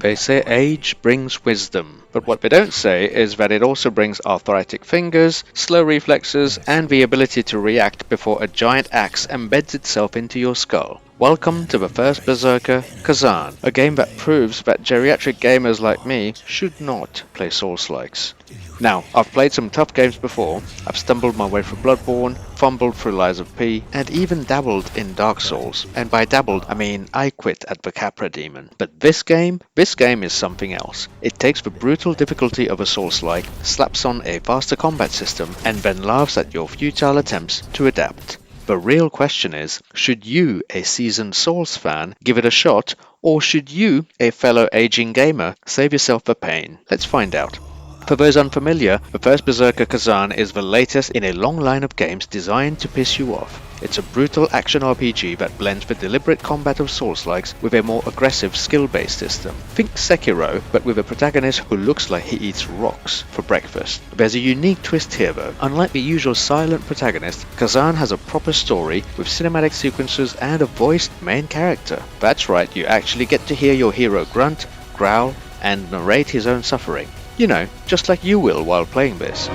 They say age brings wisdom, but what they don't say is that it also brings arthritic fingers, slow reflexes, and the ability to react before a giant axe embeds itself into your skull. Welcome to the First Berserker, Khazan, a game that proves that geriatric gamers like me should not play soulslikes. Now, I've played some tough games before. I've stumbled my way through Bloodborne, fumbled through Lies of P, and even dabbled in Dark Souls. And by dabbled, I mean I quit at the Capra Demon. But this game is something else. It takes the brutal difficulty of a Souls-like, slaps on a faster combat system, and then laughs at your futile attempts to adapt. The real question is, should you, a seasoned Souls fan, give it a shot, or should you, a fellow aging gamer, save yourself the pain? Let's find out. For those unfamiliar, the First Berserker Khazan is the latest in a long line of games designed to piss you off. It's a brutal action RPG that blends the deliberate combat of Souls-likes with a more aggressive skill-based system. Think Sekiro, but with a protagonist who looks like he eats rocks for breakfast. There's a unique twist here though. Unlike the usual silent protagonist, Khazan has a proper story with cinematic sequences and a voiced main character. That's right, you actually get to hear your hero grunt, growl, and narrate his own suffering. You know, just like you will while playing this.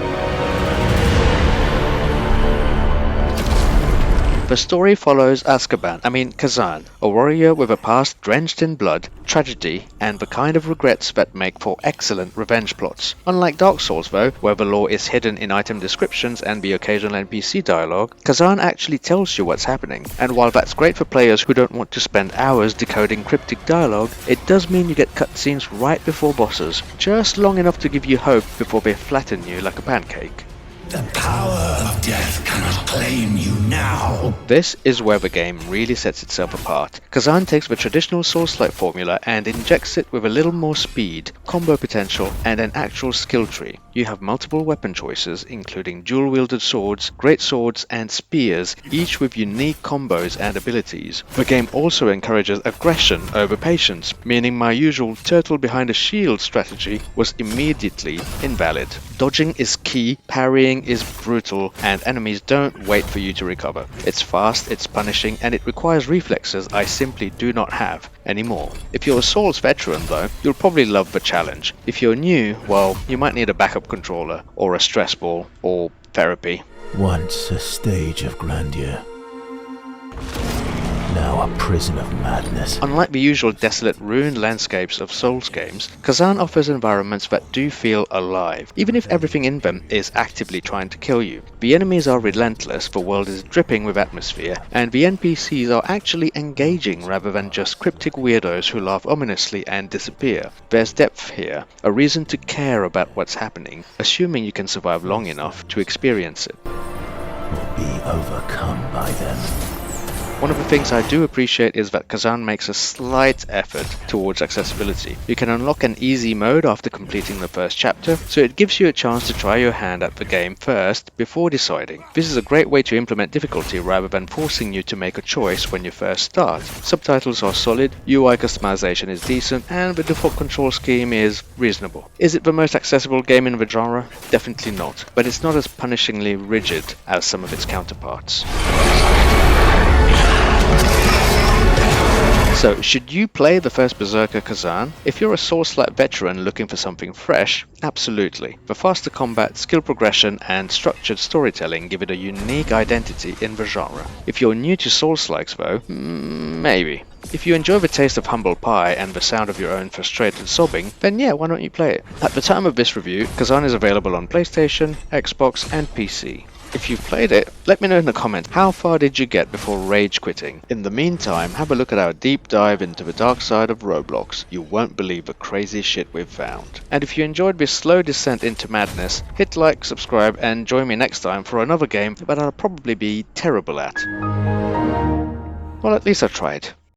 The story follows Khazan, a warrior with a past drenched in blood, tragedy, and the kind of regrets that make for excellent revenge plots. Unlike Dark Souls though, where the lore is hidden in item descriptions and the occasional NPC dialogue, Khazan actually tells you what's happening. And while that's great for players who don't want to spend hours decoding cryptic dialogue, it does mean you get cutscenes right before bosses, just long enough to give you hope before they flatten you like a pancake. The power of death cannot claim you now. This is where the game really sets itself apart. Khazan takes the traditional Souls-like formula and injects it with a little more speed, combo potential, and an actual skill tree. You have multiple weapon choices, including dual-wielded swords, great swords, and spears, each with unique combos and abilities. The game also encourages aggression over patience, meaning my usual turtle behind a shield strategy was immediately invalid. Dodging is key, parrying is brutal, and enemies don't wait for you to recover. It's fast, it's punishing, and it requires reflexes I simply do not have anymore. If you're a Souls veteran though, you'll probably love the challenge. If you're new, well, you might need a backup controller, or a stress ball, or therapy. Once a stage of grandeur, now a prison of madness. Unlike the usual desolate, ruined landscapes of Souls games, Khazan offers environments that do feel alive, even if everything in them is actively trying to kill you. The enemies are relentless, the world is dripping with atmosphere, and the NPCs are actually engaging rather than just cryptic weirdos who laugh ominously and disappear. There's depth here, a reason to care about what's happening, assuming you can survive long enough to experience it. Will be overcome by them. One of the things I do appreciate is that Khazan makes a slight effort towards accessibility. You can unlock an easy mode after completing the first chapter, so it gives you a chance to try your hand at the game first before deciding. This is a great way to implement difficulty rather than forcing you to make a choice when you first start. Subtitles are solid, UI customization is decent, and the default control scheme is reasonable. Is it the most accessible game in the genre? Definitely not, but it's not as punishingly rigid as some of its counterparts. So, should you play the First Berserker Khazan? If you're a Souls-like veteran looking for something fresh, absolutely. The faster combat, skill progression, and structured storytelling give it a unique identity in the genre. If you're new to Souls-likes though, maybe. If you enjoy the taste of humble pie and the sound of your own frustrated sobbing, then yeah, why don't you play it? At the time of this review, Khazan is available on PlayStation, Xbox, and PC. If you've played it, let me know in the comments how far did you get before rage quitting. In the meantime, have a look at our deep dive into the dark side of Roblox. You won't believe the crazy shit we've found. And if you enjoyed this slow descent into madness, hit like, subscribe, and join me next time for another game that I'll probably be terrible at. Well, at least I tried.